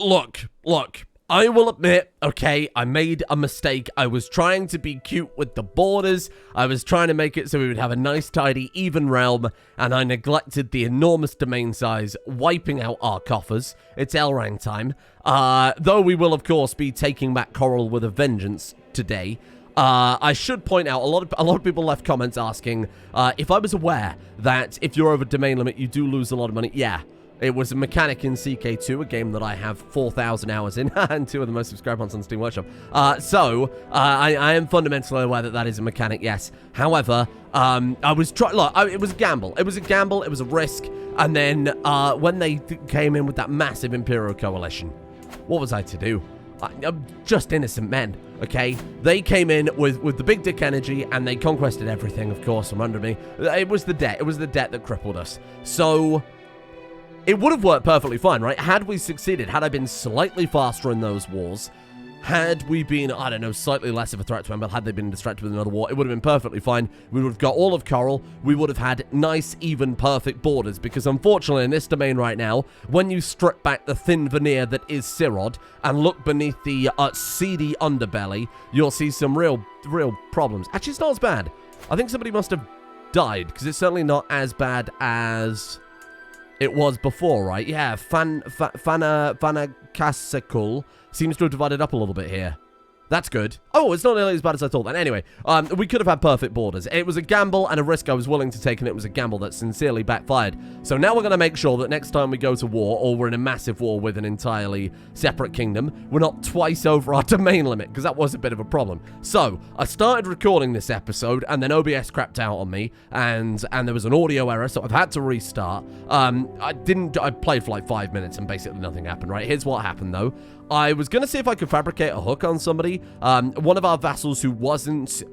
Look. I will admit, okay, I made a mistake. I was trying to be cute with the borders. I was trying to make it so we would have a nice, tidy, even realm, and I neglected the enormous domain size, wiping out our coffers. It's L-Rang time. Though we will, of course, be taking back Coral with a vengeance today. I should point out, a lot of people left comments asking if I was aware that if you're over domain limit, you do lose a lot of money. Yeah. It was a mechanic in EK2, a game that I have 4,000 hours in, and 2 of the most subscribed ones on Steam Workshop. So I am fundamentally aware that that is a mechanic, yes. However, I was trying, look, it was a gamble. It was a gamble, it was a risk, and then when they came in with that massive Imperial Coalition, what was I to do? I'm just innocent men, okay? They came in with the big dick energy, and they conquested everything, of course, from under me. It was the debt. It was the debt that crippled us. So it would have worked perfectly fine, right? Had we succeeded, had I been slightly faster in those wars, had we been, I don't know, slightly less of a threat to Ember, had they been distracted with another war, it would have been perfectly fine. We would have got all of Coral. We would have had nice, even, perfect borders, because unfortunately in this domain right now, when you strip back the thin veneer that is Sirod and look beneath the seedy underbelly, you'll see some real problems. Actually, it's not as bad. I think somebody must have died, because it's certainly not as bad as it was before, right? Yeah, Fanakasekul seems to have divided up a little bit here. That's good. Oh, it's not nearly as bad as I thought then. Anyway, we could have had perfect borders. It was a gamble and a risk I was willing to take, and it was a gamble that sincerely backfired. So now we're going to make sure that next time we go to war, or we're in a massive war with an entirely separate kingdom, we're not twice over our domain limit, because that was a bit of a problem. So, I started recording this episode, and then OBS crapped out on me, and there was an audio error, so I've had to restart. I played for like 5 minutes, and basically nothing happened, right? Here's what happened, though. I was going to see if I could fabricate a hook on somebody, one of our vassals who wasn't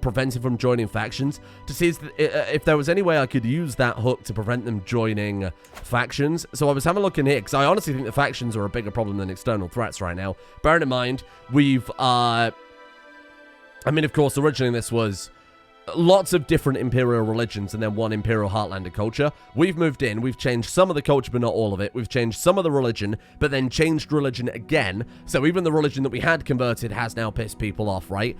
prevented from joining factions, to see if there was any way I could use that hook to prevent them joining factions. So I was having a look in here, because I honestly think the factions are a bigger problem than external threats right now. Bearing in mind, we've, I mean, of course, originally this was lots of different Imperial religions and then one Imperial Heartlander culture. We've moved in, we've changed some of the culture, but not all of it. We've changed some of the religion, but then changed religion again. So even the religion that we had converted has now pissed people off, right?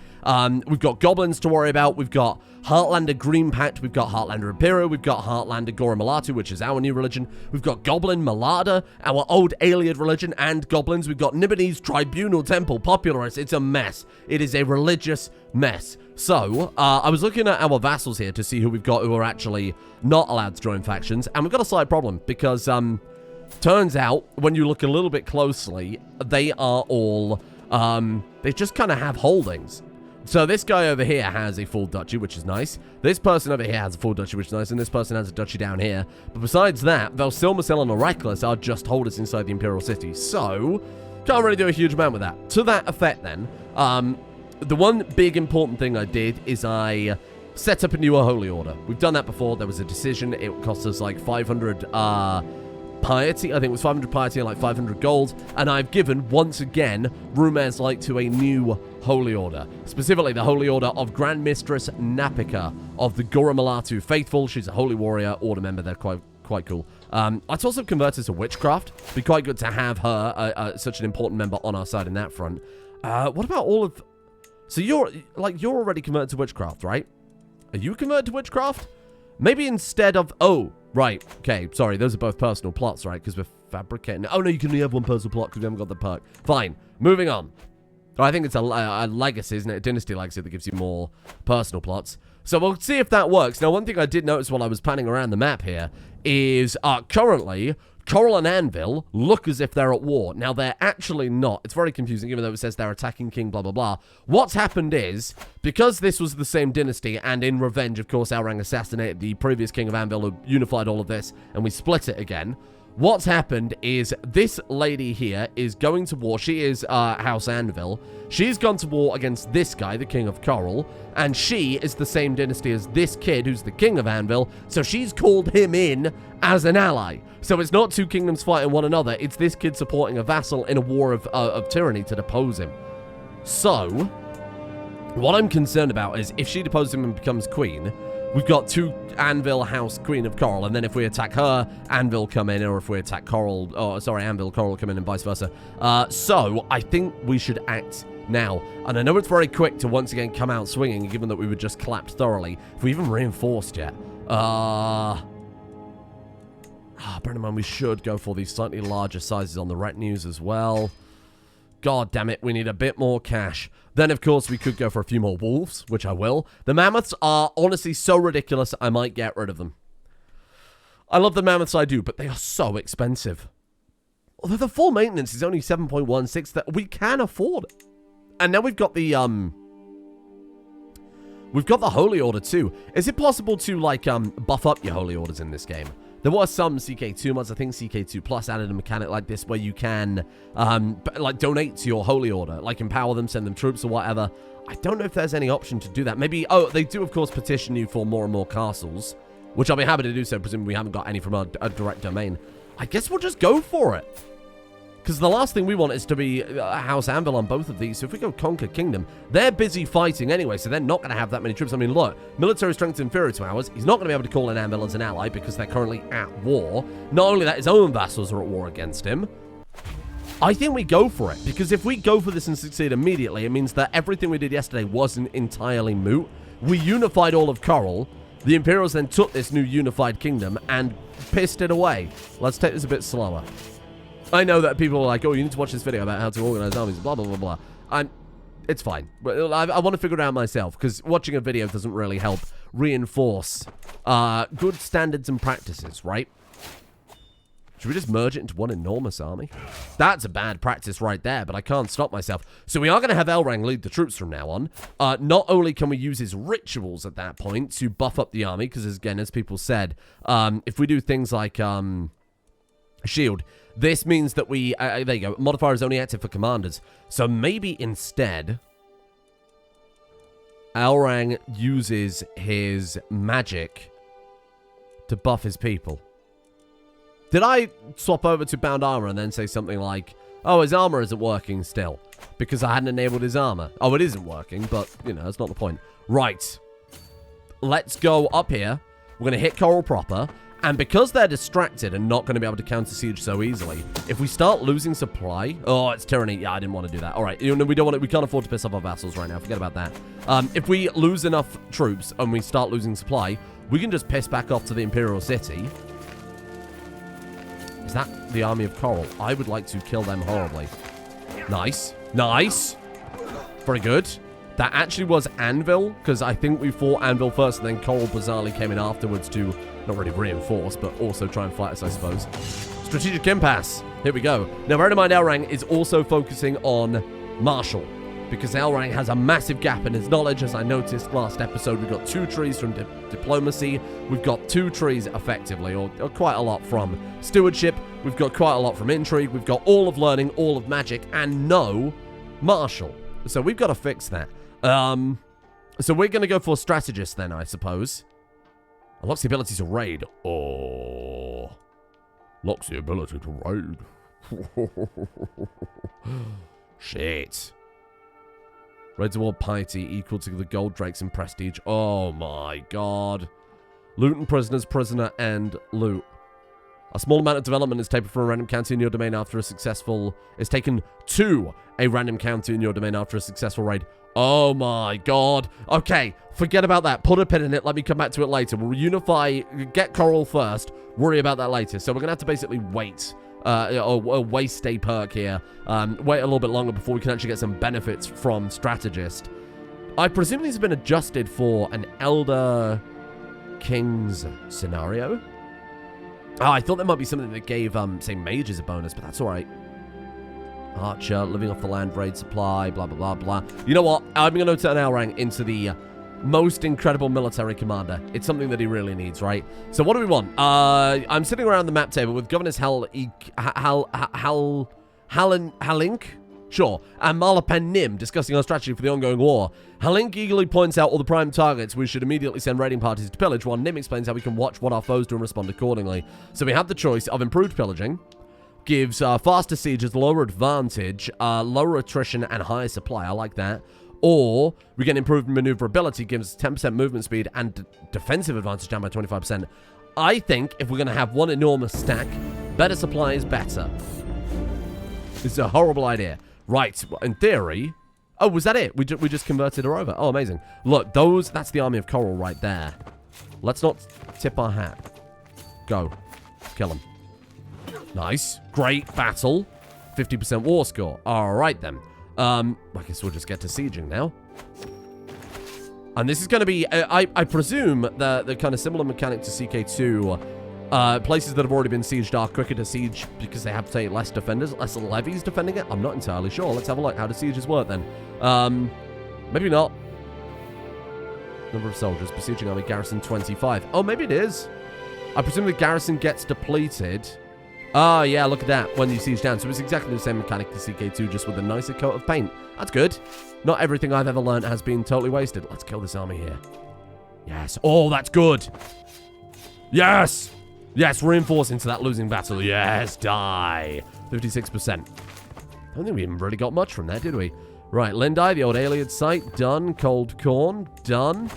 We've got goblins to worry about. We've got Heartlander Green Pact. We've got Heartlander Imperial. We've got Heartlander Gora Malatu, which is our new religion. We've got Goblin Malada, our old AYLEID religion, and goblins. We've got Nibonese Tribunal Temple Popularists. It's a mess. It is a religious mess. So, I was looking at our vassals here to see who we've got who are actually not allowed to join factions, and we've got a slight problem, because, turns out, when you look a little bit closely, they are all, they just kind of have holdings. So this guy over here has a full duchy, which is nice. This person over here has a full duchy, which is nice, and this person has a duchy down here. But besides that, Velsilmacil and Oraclus are just holders inside the Imperial City, so can't really do a huge amount with that. To that effect, then, the one big important thing I did is I set up a newer Holy Order. We've done that before. There was a decision. It cost us like 500 piety. I think it was 500 piety and like 500 gold. And I've given, once again, Rumair's Light to a new Holy Order. Specifically, the Holy Order of Grand Mistress Napika of the Gora Malatu Faithful. She's a Holy Warrior Order member. They're quite cool. Let's also convert her to Witchcraft. It'd be quite good to have her, such an important member on our side in that front. What about all of... So you're already converted to Witchcraft, right? Are you converted to Witchcraft? Maybe instead of... Oh, right. Okay, sorry. Those are both personal plots, right? Because we're fabricating... Oh, no, you can only have one personal plot because we haven't got the perk. Fine. Moving on. I think it's a legacy, isn't it? A dynasty legacy that gives you more personal plots. So we'll see if that works. Now, one thing I did notice while I was panning around the map here is currently... Coral and Anvil look as if they're at war. Now, they're actually not. It's very confusing, even though it says they're attacking King, blah, blah, blah. What's happened is, because this was the same dynasty, and in revenge, of course, Elrang assassinated the previous King of Anvil who unified all of this, and we split it again. What's happened is this lady here is going to war. She is House Anvil. She's gone to war against this guy, the King of Coral, and she is the same dynasty as this kid who's the King of Anvil, so she's called him in as an ally. So it's not two kingdoms fighting one another, it's this kid supporting a vassal in a war of tyranny to depose him. So, what I'm concerned about is if she deposes him and becomes queen, we've got 2 Anvil House Queen of Coral, and then if we attack her, Anvil come in, or if we attack Coral, Anvil, Coral come in, and vice versa. So I think we should act now. And I know it's very quick to once again come out swinging, given that we were just clapped thoroughly. If we even reinforced yet. Bear in mind, we should go for these slightly larger sizes on the retinues as well. God damn it, we need a bit more cash. Then, of course, we could go for a few more wolves, which I will. The mammoths are honestly so ridiculous, I might get rid of them. I love the mammoths, I do, but they are so expensive. Although the full maintenance is only 7.16, that we can afford it. And now we've got the Holy Order too. Is it possible to, like, buff up your Holy Orders in this game? There were some CK2 mods. I think CK2 Plus added a mechanic like this where you can, like, donate to your Holy Order. Like, empower them, send them troops or whatever. I don't know if there's any option to do that. Maybe, oh, they do, of course, petition you for more and more castles. Which I'll be happy to do so, presumably we haven't got any from a direct domain. I guess we'll just go for it. Because the last thing we want is to be House Anvil on both of these. So if we go Conquer Kingdom, they're busy fighting anyway, so they're not going to have that many troops. I mean, look, military strength is inferior to ours. He's not going to be able to call in Anvil as an ally because they're currently at war. Not only that, his own vassals are at war against him. I think we go for it, because if we go for this and succeed immediately, it means that everything we did yesterday wasn't entirely moot. We unified all of Coral. The Imperials then took this new unified kingdom and pissed it away. Let's take this a bit slower. I know that people are like, oh, you need to watch this video about how to organize armies, blah, blah, blah, blah. It's fine. But I want to figure it out myself, because watching a video doesn't really help reinforce good standards and practices, right? Should we just merge it into one enormous army? That's a bad practice right there, but I can't stop myself. So we are going to have Elrang lead the troops from now on. Not only can we use his rituals at that point to buff up the army, because, again, as people said, if we do things like shield, this means that we, there you go, modifier is only active for commanders. So maybe instead, Elrang uses his magic to buff his people. Did I swap over to bound armor and then say something like, oh, his armor isn't working still because I hadn't enabled his armor? Oh, it isn't working, but, you know, that's not the point. Right. Let's go up here. We're going to hit Coral proper. And because they're distracted and not going to be able to counter siege so easily, if we start losing supply, oh, it's tyranny. Yeah, I didn't want to do that. All right, you know, we don't want to, we can't afford to piss off our vassals right now. Forget about that. If we lose enough troops and we start losing supply, we can just piss back off to the Imperial City. Is that the army of Coral? I would like to kill them horribly. Nice, nice, very good. That actually was Anvil, because I think we fought Anvil first, and then Coral bizarrely came in afterwards to not really reinforce, but also try and fight us, I suppose. Strategic impasse. Here we go. Now, bear in mind, Elrang is also focusing on Marshall, because Elrang has a massive gap in his knowledge. As I noticed last episode, we've got 2 trees from diplomacy. We've got 2 trees, effectively, or quite a lot from stewardship. We've got quite a lot from intrigue. We've got all of learning, all of magic, and no Marshall. So we've got to fix that. So we're going to go for strategist then, I suppose. Unlocks the ability to raid. Oh. Locks the ability to raid. Shit. Raids award piety equal to the gold drakes and prestige. Oh my god. Loot and prisoners, prisoner and loot. A small amount of development is taken from a random county in your domain after a successful... is taken to a random county in your domain after a successful raid. Oh my god. Okay, forget about that. Put a pin in it. Let me come back to it later. We'll unify, get Coral first. Worry about that later. So we're going to have to basically wait. Or waste a perk here. Wait a little bit longer before we can actually get some benefits from strategist. I presume these have been adjusted for an Elder Kings scenario. Oh, I thought there might be something that gave, say, mages a bonus, but that's all right. Archer, living off the land, raid supply, blah, blah, blah, blah. You know what? I'm going to turn Elrang into the most incredible military commander. It's something that he really needs, right? So what do we want? I'm sitting around the map table with Governors Halink, sure, and Malapen Nim discussing our strategy for the ongoing war. Halink eagerly points out all the prime targets we should immediately send raiding parties to pillage, while Nim explains how we can watch what our foes do and respond accordingly. So we have the choice of improved pillaging, gives faster sieges, lower advantage, lower attrition, and higher supply. I like that. or we get improved maneuverability, gives 10% movement speed and defensive advantage down by 25%. I think if we're going to have one enormous stack, better supply is better. It's a horrible idea. Right, in theory... Oh, was that it? We just converted her over. Oh, amazing. Look, that's the army of coral right there. Let's not tip our hat. Go. Kill him. Nice. Great battle. 50% war score. All right, then. I guess we'll just get to sieging now. And this is going to be, I presume, the kind of similar mechanic to CK2. Places that have already been sieged are quicker to siege because they have to take less defenders, less levies defending it. I'm not entirely sure. Let's have a look. How do sieges work then? Maybe not. Number of soldiers. Besieging army. Garrison 25. Oh, maybe it is. I presume the garrison gets depleted. Ah, yeah, look at that. When you siege down. So it's exactly the same mechanic to CK2, just with a nicer coat of paint. That's good. Not everything I've ever learned has been totally wasted. Let's kill this army here. Yes. Oh, that's good. Yes. Yes, reinforce into that losing battle. Yes, die. 56%. I don't think we even really got much from that, did we? Right, Lindai, the old AYLEID site, done. Cold Corn, done.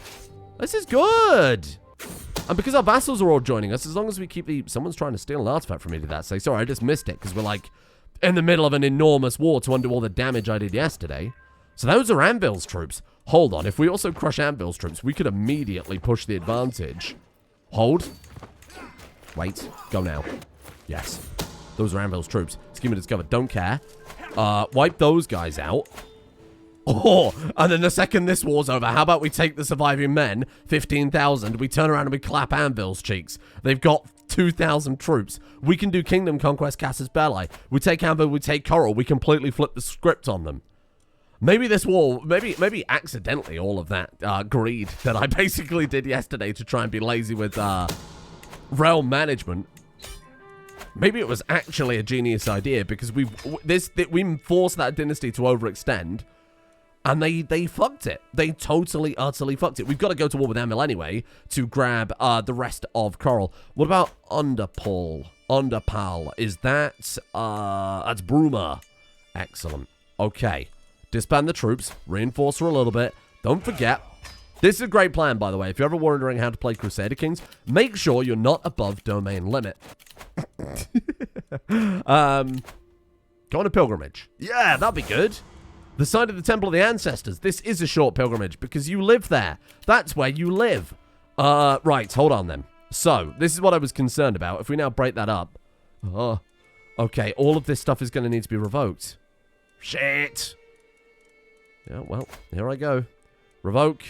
This is good. And because our vassals are all joining us, as long as we keep someone's trying to steal an artifact from me, did that say? Sorry, I just missed it, because we're, like, in the middle of an enormous war to undo all the damage I did yesterday. So those are Anvil's troops. Hold on, if we also crush Anvil's troops, we could immediately push the advantage. Hold. Wait. Go now. Yes. Those are Anvil's troops. Schema discovered. Don't care. Wipe those guys out. Oh, and then the second this war's over, how about we take the surviving men, 15,000, we turn around and we clap Anvil's cheeks. They've got 2,000 troops. We can do Kingdom Conquest Casus Belli. We take Anvil, we take Coral. We completely flip the script on them. Maybe this war, maybe accidentally all of that greed that I basically did yesterday to try and be lazy with realm management. Maybe it was actually a genius idea because we forced that dynasty to overextend. And they fucked it. They totally, utterly fucked it. We've got to go to war with Anvil anyway to grab the rest of Coral. What about Underpal? Underpal. Is that... that's Bruma. Excellent. Okay. Disband the troops. Reinforce her a little bit. Don't forget. This is a great plan, by the way. If you're ever wondering how to play Crusader Kings, make sure you're not above domain limit. Go on a pilgrimage. Yeah, that'd be good. The site of the Temple of the Ancestors. This is a short pilgrimage because you live there. That's where you live. Right, hold on then. So, this is what I was concerned about. If we now break that up. Okay, all of this stuff is going to need to be revoked. Shit. Yeah, well, here I go. Revoke.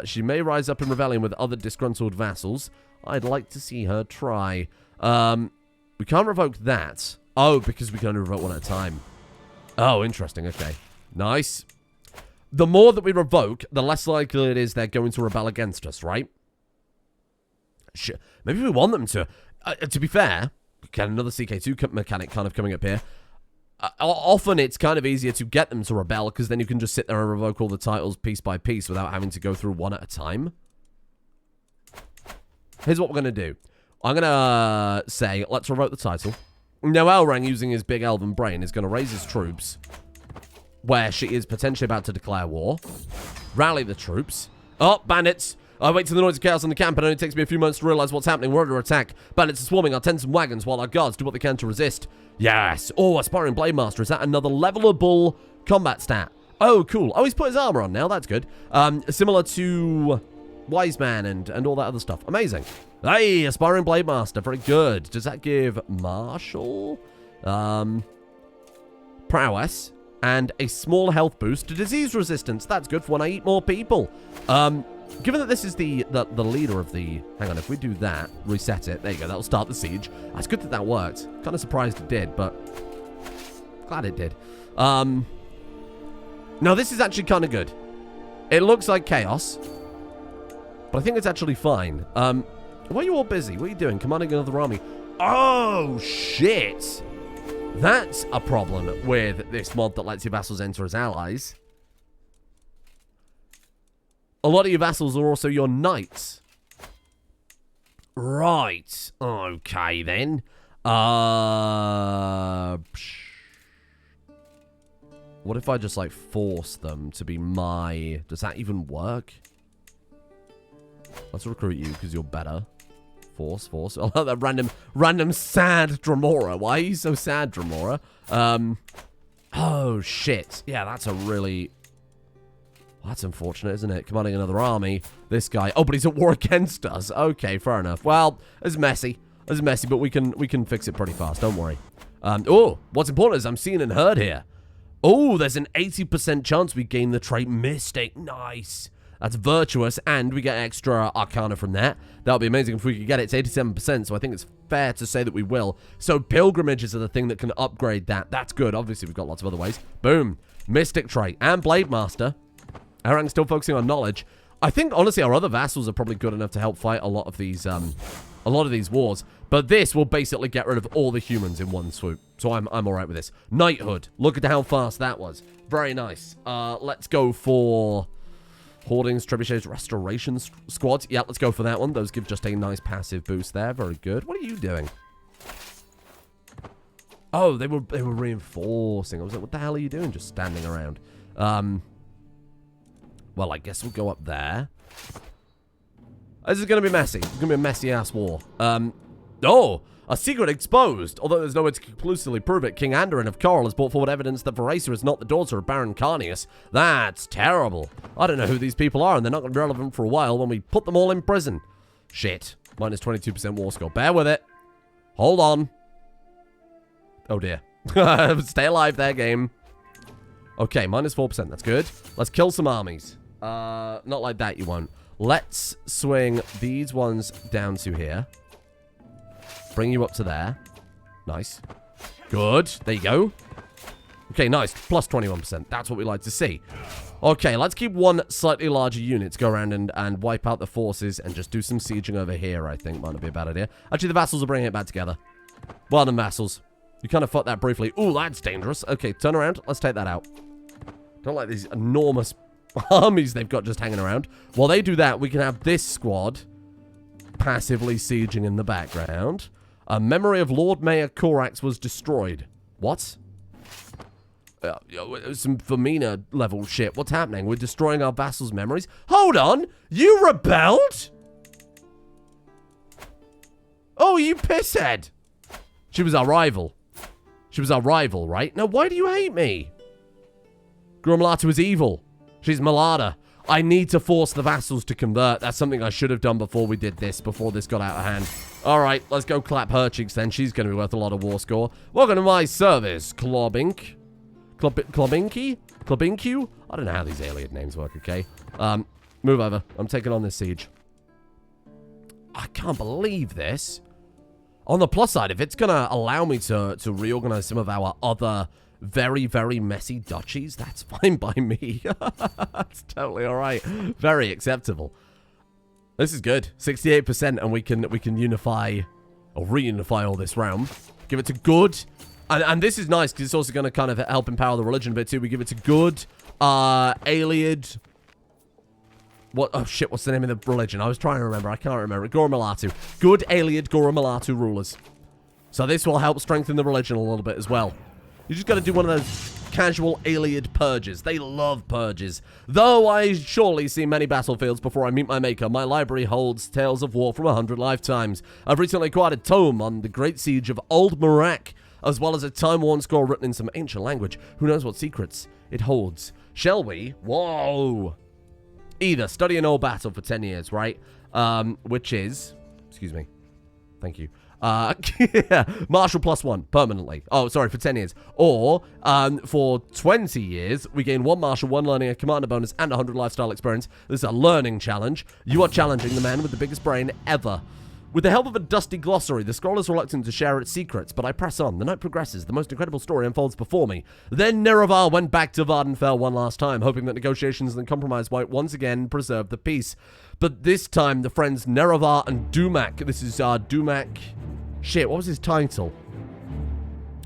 She may rise up in rebellion with other disgruntled vassals. I'd like to see her try. We can't revoke that. Oh, because we can only revoke one at a time. Oh, interesting. Okay. Nice. The more that we revoke, the less likely it is they're going to rebel against us, right? Maybe we want them to. To be fair, get another CK2 mechanic kind of coming up here. Often it's kind of easier to get them to rebel because then you can just sit there and revoke all the titles piece by piece without having to go through one at a time. Here's what we're going to do. I'm going to say, let's revoke the title. Now, Elrang, using his big elven brain, is going to raise his troops where she is potentially about to declare war. Rally the troops. Oh, bandits. I wait till the noise of chaos in the camp. It only takes me a few moments to realize what's happening. We're under attack. Bandits are swarming our tents and wagons while our guards do what they can to resist. Yes. Oh, Aspiring Blade Master. Is that another levelable combat stat? Oh, cool. Oh, he's put his armor on now. That's good. Similar to Wise Man and all that other stuff. Amazing. Hey, Aspiring Blade Master. Very good. Does that give Martial? Prowess. And a small health boost to disease resistance. That's good for when I eat more people. Given that this is the leader of the... Hang on, if we do that, reset it. There you go. That'll start the siege. That's good that that worked. Kind of surprised it did, but... glad it did. Now, this is actually kind of good. It looks like chaos. But I think it's actually fine. Why are you all busy? What are you doing? Commanding another army. Oh, shit. That's a problem with this mod that lets your vassals enter as allies. A lot of your vassals are also your knights. Right. Okay, then. What if I just, like, force them to be my... Does that even work? Let's recruit you because you're better. Force. I love that random sad Dremora. Why are you so sad, Dremora? Oh, shit. Yeah, that's a really... Well, that's unfortunate, isn't it? Commanding another army. This guy... Oh, but he's at war against us. Okay, fair enough. Well, it's messy. It's messy, but we can fix it pretty fast. Don't worry. Oh, what's important is I'm seen and heard here. Oh, there's an 80% chance we gain the trait Mystic. Nice. That's virtuous, and we get extra Arcana from that. That would be amazing if we could get it to 87%, so I think it's fair to say that we will. So pilgrimages are the thing that can upgrade that. That's good. Obviously, we've got lots of other ways. Boom. Mystic trait and Blade Master. Harang's still focusing on knowledge. I think, honestly, our other vassals are probably good enough to help fight a lot of these wars. But this will basically get rid of all the humans in one swoop. So I'm all right with this. Knighthood. Look at how fast that was. Very nice. Let's go for Hoardings, Trebuchets, Restoration Squads. Yeah, let's go for that one. Those give just a nice passive boost there. Very good. What are you doing? Oh, they were reinforcing. I was like, what the hell are you doing? Just standing around. Well, I guess we'll go up there. This is going to be messy. It's going to be a messy-ass war. Oh, a secret exposed. Although there's no way to conclusively prove it, King Andorin of Coral has brought forward evidence that Veresa is not the daughter of Baron Carnius. That's terrible. I don't know who these people are, and they're not going to be relevant for a while when we put them all in prison. Shit. Minus 22% war score. Bear with it. Hold on. Oh, dear. Stay alive there, game. Okay, minus 4%. That's good. Let's kill some armies. Not like that, you won't. Let's swing these ones down to here. Bring you up to there. Nice. Good. There you go. Okay, nice. Plus 21%. That's what we like to see. Okay, let's keep one slightly larger unit to go around and wipe out the forces and just do some sieging over here, I think. Might not be a bad idea. Actually, the vassals are bringing it back together. Well done, vassals. You kind of fought that briefly. Ooh, that's dangerous. Okay, turn around. Let's take that out. Don't like these enormous armies they've got just hanging around. While they do that, we can have this squad passively sieging in the background. A memory of Lord Mayor Korax was destroyed. What? Some Vermina level shit. What's happening? We're destroying our vassals' memories? Hold on! You rebelled? Oh, you pisshead! She was our rival. She was our rival, right? Now, why do you hate me? Grumlata is evil. She's Malada. I need to force the vassals to convert. That's something I should have done before we did this, before this got out of hand. All right, let's go clap her cheeks then. She's going to be worth a lot of war score. Welcome to my service, Klobink. Klobinku? I don't know how these alien names work, okay? Move over. I'm taking on this siege. I can't believe this. On the plus side, if it's going to allow me to reorganize some of our other very, very messy duchies, that's fine by me. That's totally all right. Very acceptable. This is good. 68%, and we can unify or reunify all this realm. Give it to good. And this is nice because it's also going to kind of help empower the religion a bit too. We give it to good. AYLEID. What? Oh, shit. What's the name of the religion? I was trying to remember. I can't remember. Goromalatu. Good AYLEID Goromalatu rulers. So this will help strengthen the religion a little bit as well. You just got to do one of those casual AYLEID purges. They love purges. Though I surely see many battlefields before I meet my maker, my library holds tales of war from 100 lifetimes. I've recently acquired a tome on the Great Siege of Old Marak, as well as a time-worn scroll written in some ancient language. Who knows what secrets it holds? Shall we? Whoa! Either study an old battle for 10 years, right? Which is... Excuse me. Thank you. Yeah, Martial +1 permanently. Oh, sorry, for 10 years. Or, for 20 years, we gain 1 Martial, 1 Learning, a Commander bonus, and 100 lifestyle experience. This is a learning challenge. You are challenging the man with the biggest brain ever. With the help of a dusty glossary, the scroll is reluctant to share its secrets, but I press on. The night progresses. The most incredible story unfolds before me. Then Nerevar went back to Vardenfell one last time, hoping that negotiations and compromise might once again preserve the peace. But this time, the friends Nerevar and Dumak. This is Dumak... Shit, what was his title?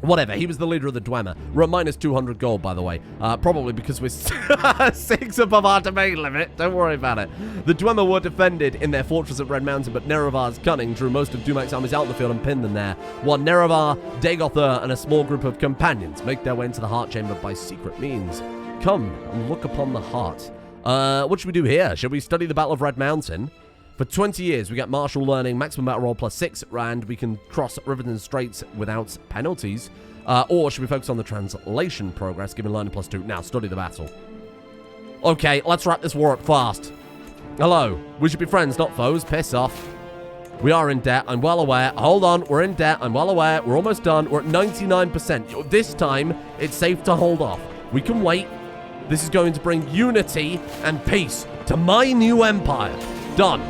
Whatever, he was the leader of the Dwemer. We're at minus 200 gold, by the way. Probably because we're 6 above our domain limit. Don't worry about it. The Dwemer were defended in their fortress at Red Mountain, but Nerevar's cunning drew most of Dumak's armies out in the field and pinned them there. While Nerevar, Dagothur, and a small group of companions make their way into the Heart Chamber by secret means. Come and look upon the heart. What should we do here? Should we study the Battle of Red Mountain? For 20 years, we get martial learning, maximum battle roll +6, and we can cross rivers and straits without penalties. Or should we focus on the translation progress, giving learning +2? Now, study the battle. Okay, let's wrap this war up fast. Hello. We should be friends, not foes. Piss off. We are in debt. I'm well aware. Hold on. We're in debt. I'm well aware. We're almost done. We're at 99%. This time, it's safe to hold off. We can wait. This is going to bring unity and peace to my new empire. Done.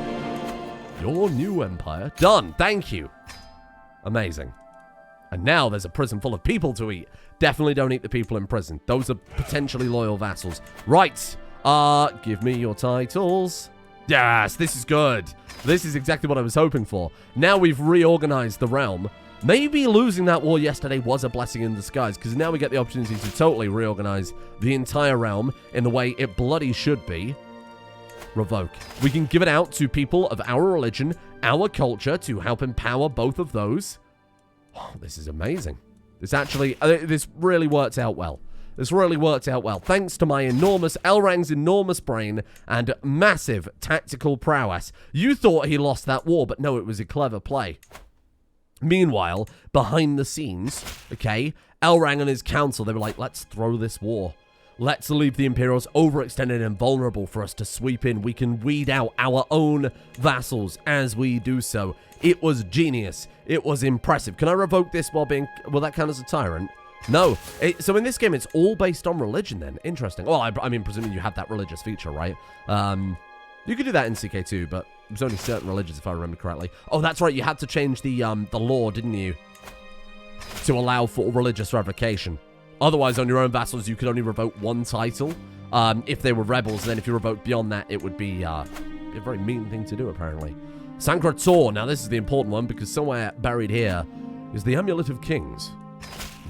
Your new empire? Done. Thank you. Amazing. And now there's a prison full of people to eat. Definitely don't eat the people in prison. Those are potentially loyal vassals. Right. Give me your titles. Yes, this is good. This is exactly what I was hoping for. Now we've reorganized the realm. Maybe losing that war yesterday was a blessing in disguise, because now we get the opportunity to totally reorganize the entire realm in the way it bloody should be. Revoke. We can give it out to people of our religion, our culture, to help empower both of those. Oh, this is amazing. This actually, this really worked out well. This really worked out well. Thanks to my Elrang's enormous brain and massive tactical prowess. You thought he lost that war, but no, it was a clever play. Meanwhile, behind the scenes, okay, Elrang and his council, they were like, let's throw this war. Let's leave the Imperials overextended and vulnerable for us to sweep in. We can weed out our own vassals as we do so. It was genius. It was impressive. Can I revoke this while being... Will that count as a tyrant? No. So in this game, it's all based on religion then. Interesting. Well, I mean, presuming you have that religious feature, right? You could do that in CK2, but there's only certain religions, if I remember correctly. Oh, that's right. You had to change the law, didn't you? To allow for religious revocation. Otherwise, on your own vassals, you could only revoke one title if they were rebels. And then if you revoke beyond that, it would be a very mean thing to do, apparently. Sankra Tor. Now, this is the important one, because somewhere buried here is the Amulet of Kings.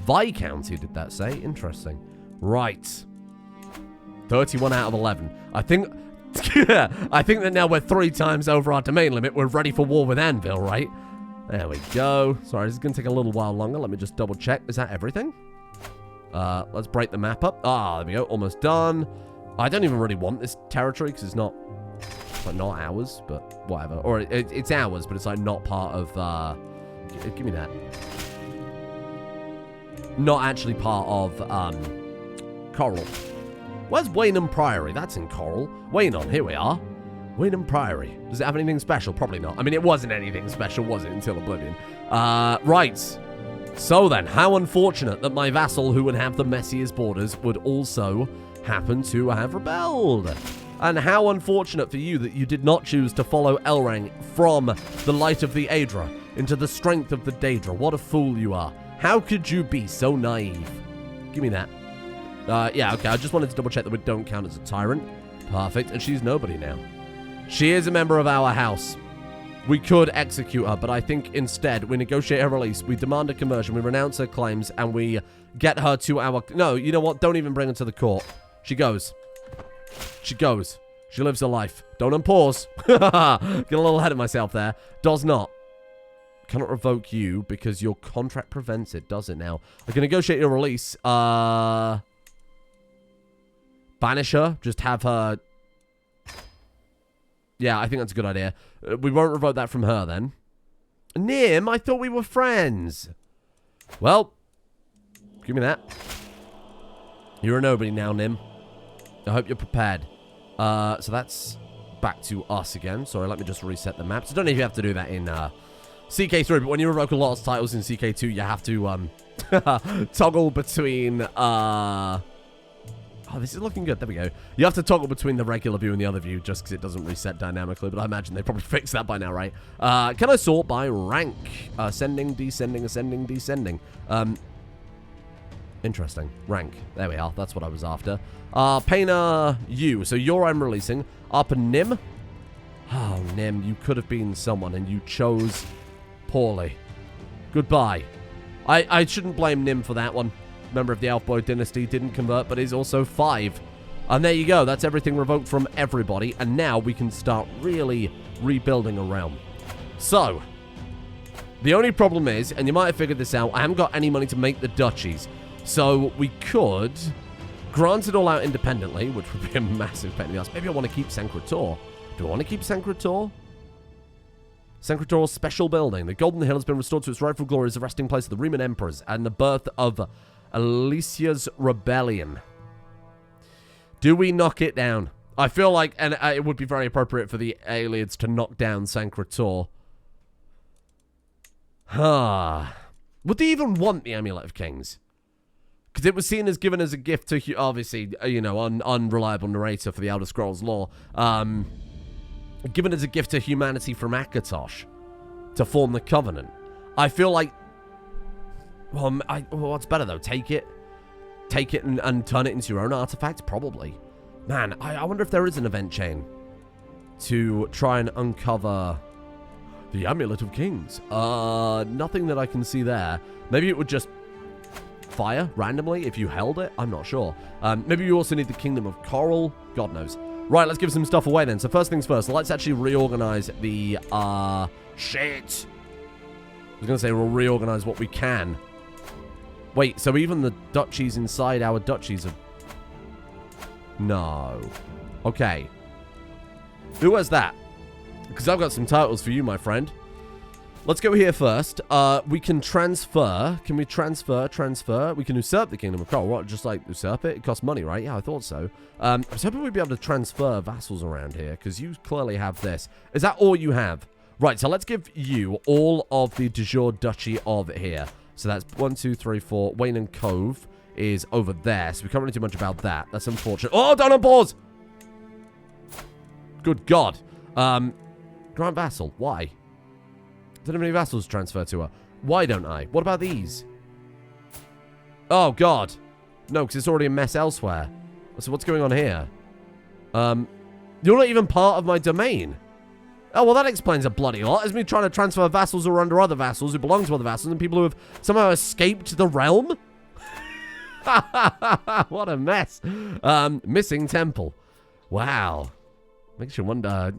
Viscounty, did that say? Interesting. Right. 31 out of 11. I think... I think that now we're 3 times over our domain limit. We're ready for war with Anvil, right? There we go. Sorry, this is going to take a little while longer. Let me just double check. Is that everything? Let's break the map up. There we go. Almost done. I don't even really want this territory because it's not ours, but whatever. Or it's ours, but it's like not part of, give me that. Not actually part of, Coral. Where's Waynham Priory? That's in Coral. Waynon, here we are. Waynham Priory. Does it have anything special? Probably not. I mean, it wasn't anything special, was it? Until Oblivion. Right. So then, how unfortunate that my vassal, who would have the messiest borders, would also happen to have rebelled. And how unfortunate for you that you did not choose to follow Elrang from the light of the Aedra into the strength of the Daedra. What a fool you are. How could you be so naive? Give me that. Yeah, okay, I just wanted to double check that we don't count as a tyrant. Perfect, and she's nobody now. She is a member of our house. We could execute her, but I think instead we negotiate her release, we demand a conversion, we renounce her claims, and we get her to our... No, you know what? Don't even bring her to the court. She goes. She goes. She lives her life. Don't unpause. Get a little ahead of myself there. Does not. Cannot revoke you because your contract prevents it, does it now? I can negotiate your release. Banish her. Just have her... Yeah, I think that's a good idea. We won't revoke that from her, then. Nim, I thought we were friends. Well, give me that. You're a nobody now, Nim. I hope you're prepared. So that's back to us again. Sorry, let me just reset the maps. I don't know if you have to do that in CK3, but when you revoke a lot of titles in CK2, you have to toggle between... Oh, this is looking good. There we go. You have to toggle between the regular view and the other view just because it doesn't reset dynamically, but I imagine they probably fixed that by now, right? Can I sort by rank? Ascending, descending, ascending, descending. Interesting. Rank. There we are. That's what I was after. Painter, you. So I'm releasing. Up Nim. Oh, Nim, you could have been someone and you chose poorly. Goodbye. I shouldn't blame Nim for that one. Member of the Elfboy dynasty, didn't convert, but is also 5. And there you go. That's everything revoked from everybody. And now we can start really rebuilding a realm. So, the only problem is, and you might have figured this out, I haven't got any money to make the duchies. So, we could grant it all out independently, which would be a massive pain in the ass. Maybe I want to keep Sancretor. Do I want to keep Sancretor? Sancretor's special building. The Golden Hill has been restored to its rightful glory as the resting place of the Riemann Emperors and the birth of Alicia's Rebellion. Do we knock it down? I feel like, and it would be very appropriate for the Ayleids to knock down Sancretor. Would they even want the Amulet of Kings? Because it was seen as given as a gift to, obviously, you know, unreliable narrator for the Elder Scrolls lore. Given as a gift to humanity from Akatosh to form the Covenant. I feel like, well, what's better though? Take it and turn it into your own artifact? Probably. Man, I wonder if there is an event chain to try and uncover the Amulet of Kings. Nothing that I can see there. Maybe it would just fire randomly if you held it. I'm not sure. Maybe you also need the Kingdom of Coral. God knows. Right, let's give some stuff away then. So first things first, let's actually reorganize the, shit. I was going to say we'll reorganize what we can. Wait, so even the duchies inside our duchies are... No. Okay. Who has that? Because I've got some titles for you, my friend. Let's go here first. We can transfer. Can we transfer? We can usurp the Kingdom of Coral. What, just like usurp it? It costs money, right? Yeah, I thought so. I was hoping we'd be able to transfer vassals around here, because you clearly have this. Is that all you have? Right, so let's give you all of the de jure duchy of here. So that's 1, 2, 3, 4. Wayne and Cove is over there, so we can't really do much about that. That's unfortunate. Oh, down on pause! Good God. Grant Vassal. Why? Don't have any vassals transfer to her. Why don't I? What about these? Oh, God. No, because it's already a mess elsewhere. So what's going on here? You're not even part of my domain. Oh, well, that explains a bloody lot. It's me trying to transfer vassals who are under other vassals, who belong to other vassals, and people who have somehow escaped the realm? What a mess. Missing temple. Wow. Makes you wonder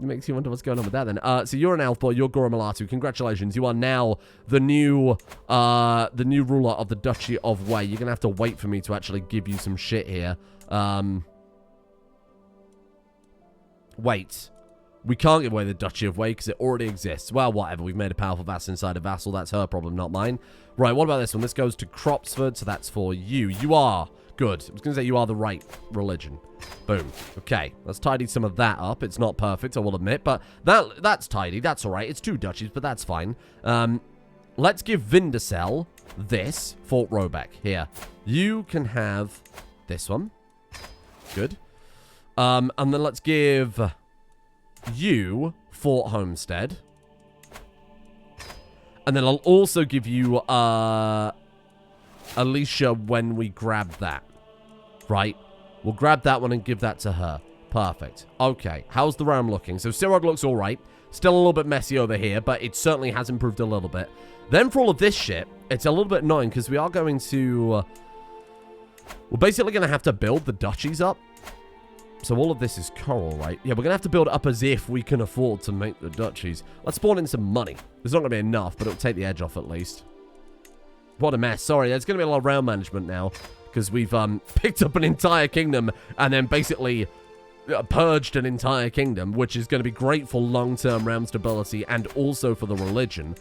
what's going on with that then. So you're an Elfboy, you're Gora Malatu. Congratulations, you are now the new ruler of the Duchy of Wei. You're gonna have to wait for me to actually give you some shit here. Wait. We can't give away the Duchy of Wei because it already exists. Well, whatever. We've made a powerful vassal inside a vassal. That's her problem, not mine. Right, what about this one? This goes to Cropsford, so that's for you. You are good. I was going to say you are the right religion. Boom. Okay, let's tidy some of that up. It's not perfect, I will admit, but that's tidy. That's all right. It's 2 duchies, but that's fine. Let's give Vindicel this, Fort Robeck. Here. You can have this one. Good. And then let's give you Fort Homestead. And then I'll also give you Alicia when we grab that. Right? We'll grab that one and give that to her. Perfect. Okay. How's the realm looking? So Sirog looks alright. Still a little bit messy over here, but it certainly has improved a little bit. Then for all of this shit, it's a little bit annoying because we are going to... we're basically going to have to build the duchies up. So all of this is coral, right? Yeah, we're going to have to build it up as if we can afford to make the duchies. Let's spawn in some money. There's not going to be enough, but it'll take the edge off at least. What a mess. Sorry, there's going to be a lot of realm management now. Because we've picked up an entire kingdom and then basically purged an entire kingdom, which is going to be great for long-term realm stability and also for the religion.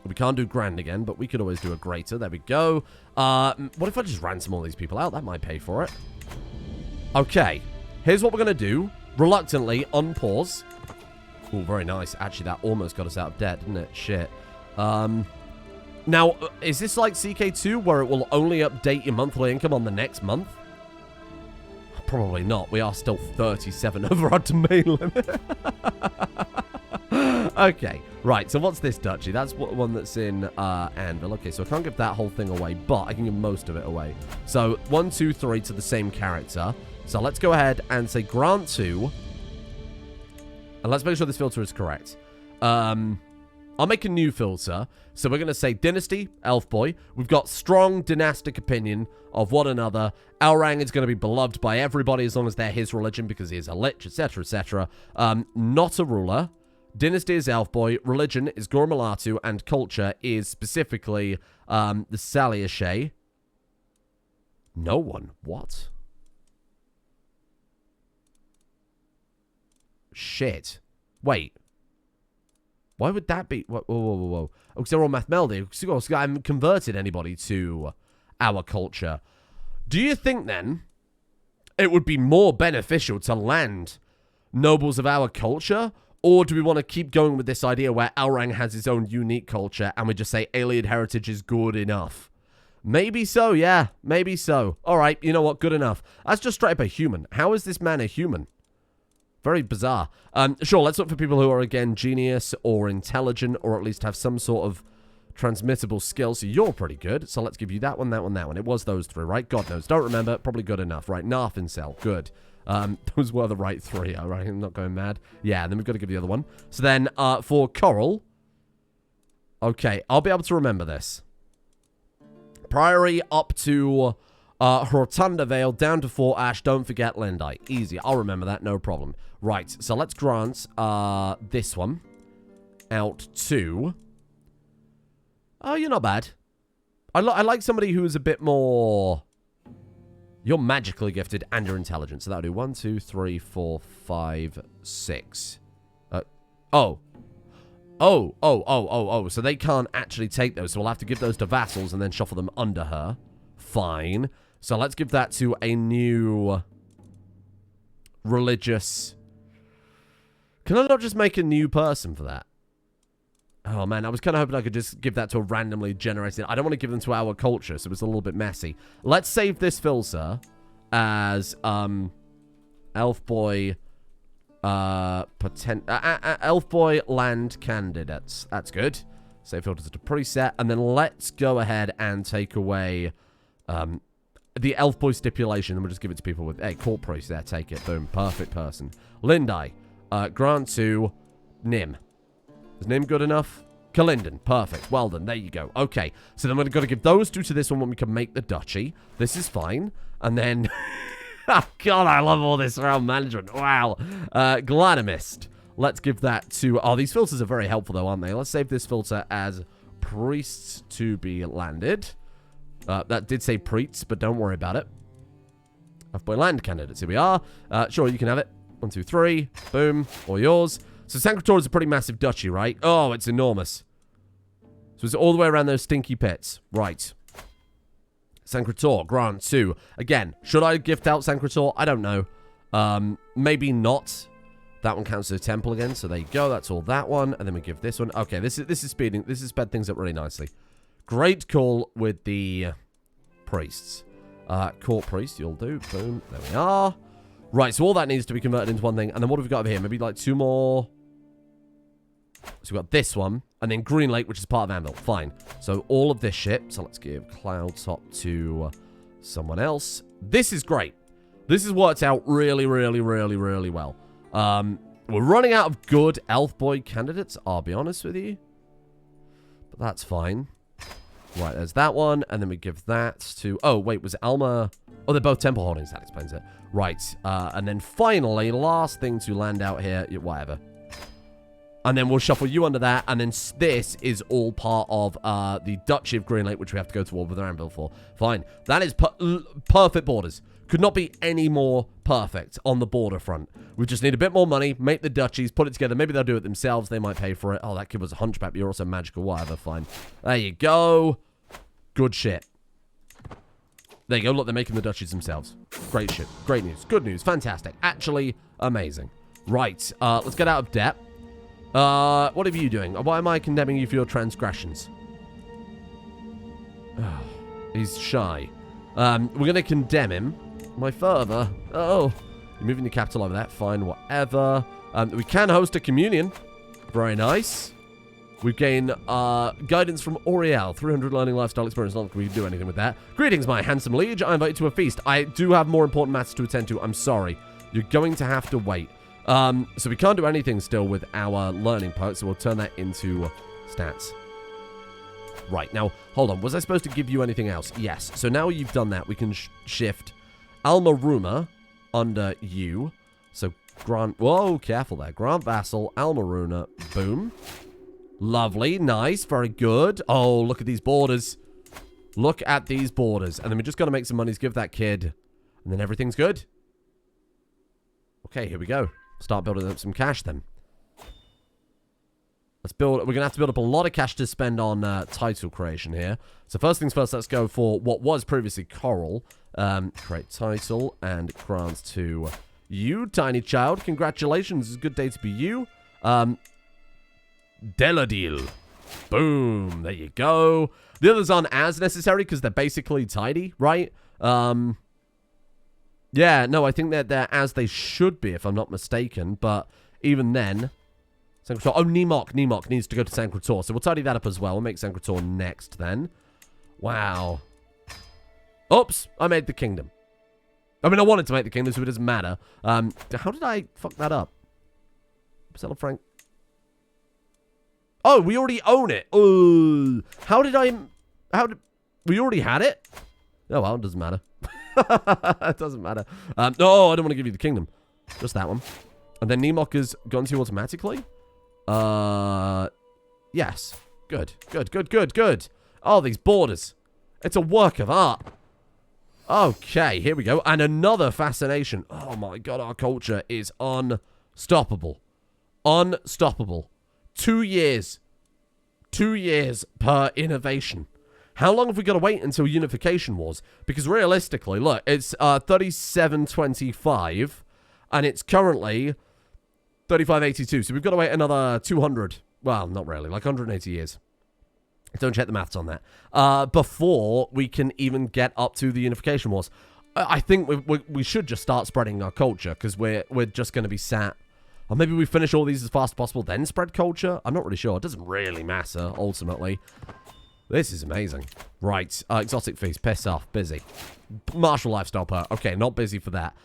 We can't do grand again, but we could always do a greater. There we go. What if I just ransom all these people out? That might pay for it. Okay. Here's what we're going to do. Reluctantly, unpause. Oh, very nice. Actually, that almost got us out of debt, didn't it? Shit. Now, is this like CK2 where it will only update your monthly income on the next month? Probably not. We are still 37 over our domain limit. Okay, right, so what's this duchy? That's one that's in Anvil. Okay, so I can't give that whole thing away, but I can give most of it away. So 1, 2, 3 to the same character. So let's go ahead and say grant to. And let's make sure this filter is correct. I'll make a new filter. So we're going to say Dynasty, Elf Boy. We've got strong dynastic opinion of one another. Elrang is going to be beloved by everybody as long as they're his religion because he is a lich, etc., etc. Not a ruler. Dynasty is Elf Boy. Religion is Gormalatu. And culture is specifically the Saliashe. No one. What? Shit. Wait. Why would that be? Whoa, whoa, whoa, whoa. Oh, because they're all math melody. Because I haven't converted anybody to our culture. Do you think, then, it would be more beneficial to land nobles of our culture? Or do we want to keep going with this idea where Elrang has his own unique culture and we just say AYLEID heritage is good enough? Maybe so, yeah. Maybe so. All right, you know what? Good enough. That's just straight up a human. How is this man a human? Very bizarre. Sure, let's look for people who are, again, genius or intelligent or at least have some sort of transmittable skill. So you're pretty good. So let's give you that one, that one, that one. It was those three, right? God knows. Don't remember. Probably good enough, right? Narfincel. Good. Those were the right three, all right? I'm not going mad. Yeah, and then we've got to give the other one. So then for Coral, okay, I'll be able to remember this. Priory up to Rotunda Vale, down to Fort Ash. Don't forget Lindai. Easy. I'll remember that. No problem. Right. So let's grant this one out to... Oh, you're not bad. I like somebody who's a bit more... You're magically gifted and you're intelligent. So that'll do 1, 2, 3, 4, 5, 6. Oh. So they can't actually take those. So we'll have to give those to vassals and then shuffle them under her. Fine. So let's give that to a new religious... Can I not just make a new person for that? Oh, man, I was kind of hoping I could just give that to a randomly generated... I don't want to give them to our culture, so it's a little bit messy. Let's save this filter as Elf Boy... Elf Boy land candidates. That's good. Save filters to preset. And then let's go ahead and take away the Elf Boy stipulation. And we'll just give it to people with... Hey, court priest there. Take it. Boom. Perfect person. Lindai. Grant to Nim. Is Nim good enough? Kalindon. Perfect. Well done. There you go. Okay. So then we've got to give those two to this one when we can make the duchy. This is fine. And then... Oh, God, I love all this realm management. Wow. Glanimist. Let's give that to... Oh, these filters are very helpful, though, aren't they? Let's save this filter as priests to be landed. That did say priests, but don't worry about it. Elf-boy land candidates. Here we are. Sure, you can have it. 1, 2, 3. Boom. All yours. So Sancretor is a pretty massive duchy, right? Oh, it's enormous. So it's all the way around those stinky pits. Right. Sancretor, grant 2. Again, should I gift out Sancretor? I don't know. Maybe not. That one counts as a temple again, so there you go. That's all that one. And then we give this one. Okay, this is speeding. This has sped things up really nicely. Great call with the priests. Court priest, you'll do. Boom. There we are. Right, so all that needs to be converted into one thing. And then what have we got over here? Maybe like 2 more. So we've got this one. And then Green Lake, which is part of Anvil. Fine. So all of this shit. So let's give Cloud Top to someone else. This is great. This has worked out really, really, really, really well. We're running out of good Elf Boy candidates, I'll be honest with you. But that's fine. Right, there's that one. And then we give that to... Oh, wait, was it Alma... Oh, they're both Temple Holdings. That explains it. Right. And then finally, last thing to land out here. Whatever. And then we'll shuffle you under that. And then this is all part of the Duchy of Green Lake, which we have to go to war with our Anvil for. Fine. That is perfect borders. Could not be any more perfect on the border front. We just need a bit more money, make the duchies, put it together. Maybe they'll do it themselves. They might pay for it. Oh, that kid was a hunchback, but you're also magical. Whatever, fine. There you go. Good shit. There you go. Look, they're making the duchies themselves. Great shit. Great news. Good news. Fantastic. Actually, amazing. Right. Let's get out of debt. What are you doing? Why am I condemning you for your transgressions? He's shy. We're going to condemn him. My father. Oh. You're moving the capital over that. Fine, whatever. We can host a communion. Very nice. We gain guidance from Oriel. 300 learning lifestyle experience. Not that we can do anything with that. Greetings, my handsome liege. I invite you to a feast. I do have more important matters to attend to. I'm sorry. You're going to have to wait. So we can't do anything still with our learning perks. So we'll turn that into Stats. Right, now, hold on. Was I supposed to give you anything else? Yes. So now you've done that, we can shift Almaruna under you. So, grant... Whoa, careful there. Grant Vassal, Almaruna. Boom. Lovely. Nice. Very good. Oh, look at these borders. Look at these borders. And then we just got to make some monies, give that kid. And then everything's good. Okay, here we go. Start building up some cash then. Let's build... We're going to have to build up a lot of cash to spend on title creation here. So first things first, let's go for what was previously Coral. Create title and grants to you, tiny child. Congratulations. It's a good day to be you. Deladil. Boom. There you go. The others aren't as necessary because they're basically tidy, right? Yeah, no, I think that they're as they should be, if I'm not mistaken. But even then... Sancretor. Oh, Nemok. Nemok needs to go to Sancretor. So we'll tidy that up as well. We'll make Sancretor next then. Wow. Oops. I made the kingdom. I mean, I wanted to make the kingdom, so it doesn't matter. How did I fuck that up? Settle Frank. Oh, we already own it. Oh, how did I... How did... We already had it? Oh, well, it doesn't matter. It doesn't matter. No, I don't want to give you the kingdom. Just that one. And then Nemok is gone to you automatically? Yes. Good. Good, good, good, good. Oh, these borders. It's a work of art. Okay, here we go. And another fascination. Oh my god, our culture is unstoppable. Unstoppable. 2 years. 2 years per innovation. How long have we got to wait until Unification Wars? Because realistically, look, it's 3725, and it's currently 3582. So we've got to wait another 200. Well, not really, like 180 years. Don't check the maths on that. Before we can even get up to the Unification Wars. I think we should just start spreading our culture, because we're just going to be sat. Or maybe we finish all these as fast as possible, then spread culture? I'm not really sure. It doesn't really matter, ultimately. This is amazing. Right. Exotic feast. Piss off. Busy. Martial lifestyle per. Okay, not busy for that.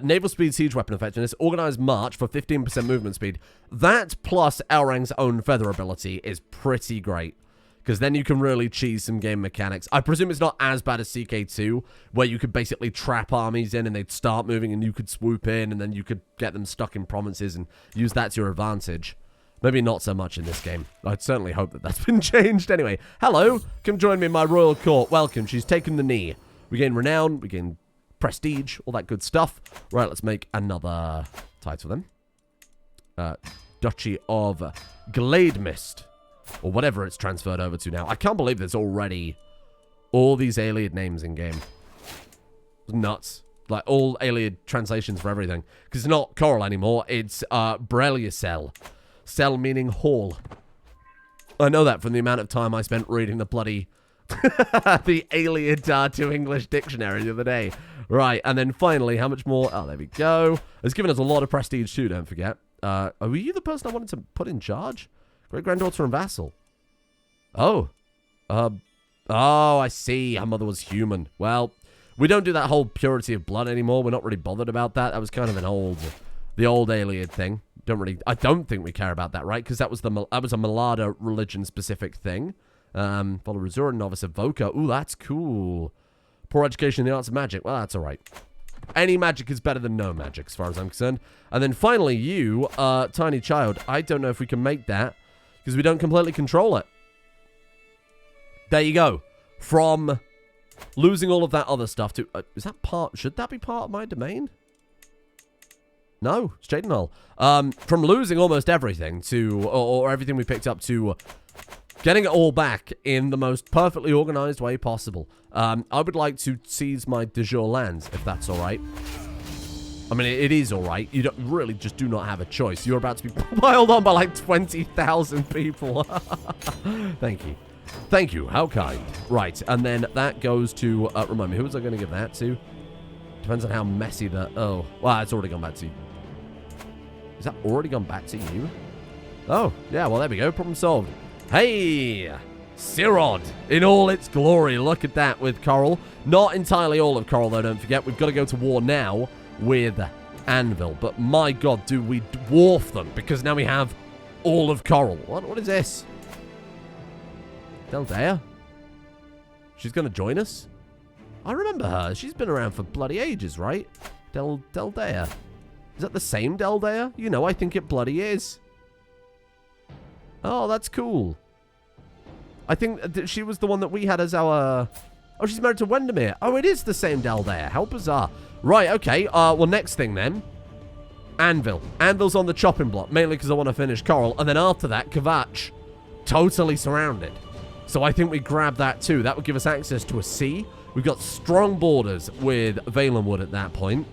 Naval speed, siege weapon effectiveness. Organized march for 15% movement speed. That plus Elrang's own feather ability is pretty great. Because then you can really cheese some game mechanics. I presume it's not as bad as CK2, where you could basically trap armies in and they'd start moving and you could swoop in and then you could get them stuck in provinces and use that to your advantage. Maybe not so much in this game. I'd certainly hope that that's been changed. Anyway, hello. Come join me in my royal court. Welcome. She's taken the knee. We gain renown. We gain prestige. All that good stuff. Right, let's make another title then. Duchy of Glademist. Or whatever it's transferred over to now. I can't believe there's already all these AYLEID names in game. It's nuts. Like, all AYLEID translations for everything. Because it's not Coral anymore. It's Breliusel. Cell meaning hall. I know that from the amount of time I spent reading the bloody... the AYLEID Art to English dictionary the other day. Right, and then finally, how much more? Oh, there we go. It's given us a lot of prestige too, don't forget. Are you the person I wanted to put in charge? Great-granddaughter and vassal. Oh. Oh, I see. Her mother was human. Well, we don't do that whole purity of blood anymore. We're not really bothered about that. That was kind of an old... The old AYLEID thing. I don't think we care about that, right? Because that was a Malada religion-specific thing. Follow Resort, Novice Evoker. Ooh, that's cool. Poor education in the arts of magic. Well, that's alright. Any magic is better than no magic, as far as I'm concerned. And then finally, you, tiny child. I don't know if we can make that, because we don't completely control it. There you go. From losing all of that other stuff to... is that part... Should that be part of my domain? No, it's Jadenhall. From losing almost everything to... Or everything we picked up to... Getting it all back in the most perfectly organized way possible. I would like to seize my de jure lands, if that's alright. I mean, it is alright. You don't really just do not have a choice. You're about to be piled on by like 20,000 people. Thank you. Thank you. How kind. Right, and then that goes to... remind me, who was I going to give that to? Depends on how messy the... Oh, well, it's already gone back to you. Is that already gone back to you? Oh, yeah, well, there we go. Problem solved. Hey! Sirod in all its glory. Look at that with Coral. Not entirely all of Coral, though, don't forget. We've got to go to war now with Anvil. But my god, do we dwarf them? Because now we have all of Coral. What is this? Deldea? She's going to join us? I remember her. She's been around for bloody ages, right? Deldea. Is that the same Deldea? You know, I think it bloody is. Oh, that's cool. I think she was the one that we had as our... Oh, she's married to Wendermere. Oh, it is the same Deldea. How bizarre. Right, okay. Well, next thing then. Anvil. Anvil's on the chopping block, mainly because I want to finish Coral. And then after that, Compatch. Totally surrounded. So I think we grab that too. That would give us access to a sea. We've got strong borders with Valenwood at that point.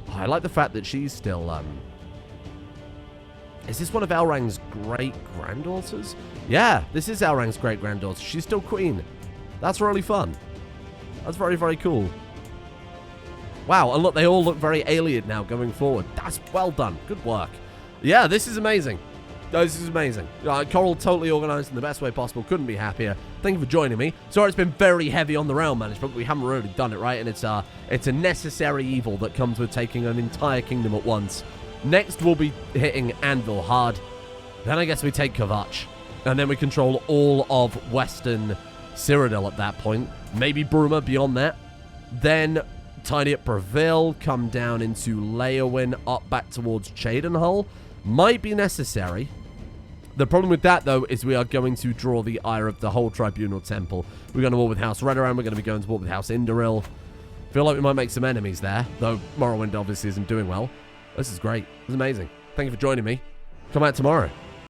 Oh, I like the fact that she's still... Is this one of Elrang's great-granddaughters? Yeah, this is Elrang's great-granddaughter. She's still queen. That's really fun. That's very, very cool. Wow, and look, they all look very AYLEID now going forward. That's well done. Good work. Yeah, this is amazing. This is amazing. Coral totally organized in the best way possible. Couldn't be happier. Thank you for joining me. Sorry it's been very heavy on the realm management, but we haven't really done it right, and it's a necessary evil that comes with taking an entire kingdom at once. Next, we'll be hitting Anvil hard. Then I guess we take Compatch. And then we control all of Western Cyrodiil at that point. Maybe Bruma beyond that. Then tidy up Breville, come down into Leowyn, up back towards Cheydinhull. Might be necessary. The problem with that, though, is we are going to draw the ire of the whole Tribunal Temple. We're going to war with House Redoran. We're going to be going to war with House Indoril. Feel like we might make some enemies there, though Morrowind obviously isn't doing well. This is great. This is amazing. Thank you for joining me. Come out tomorrow.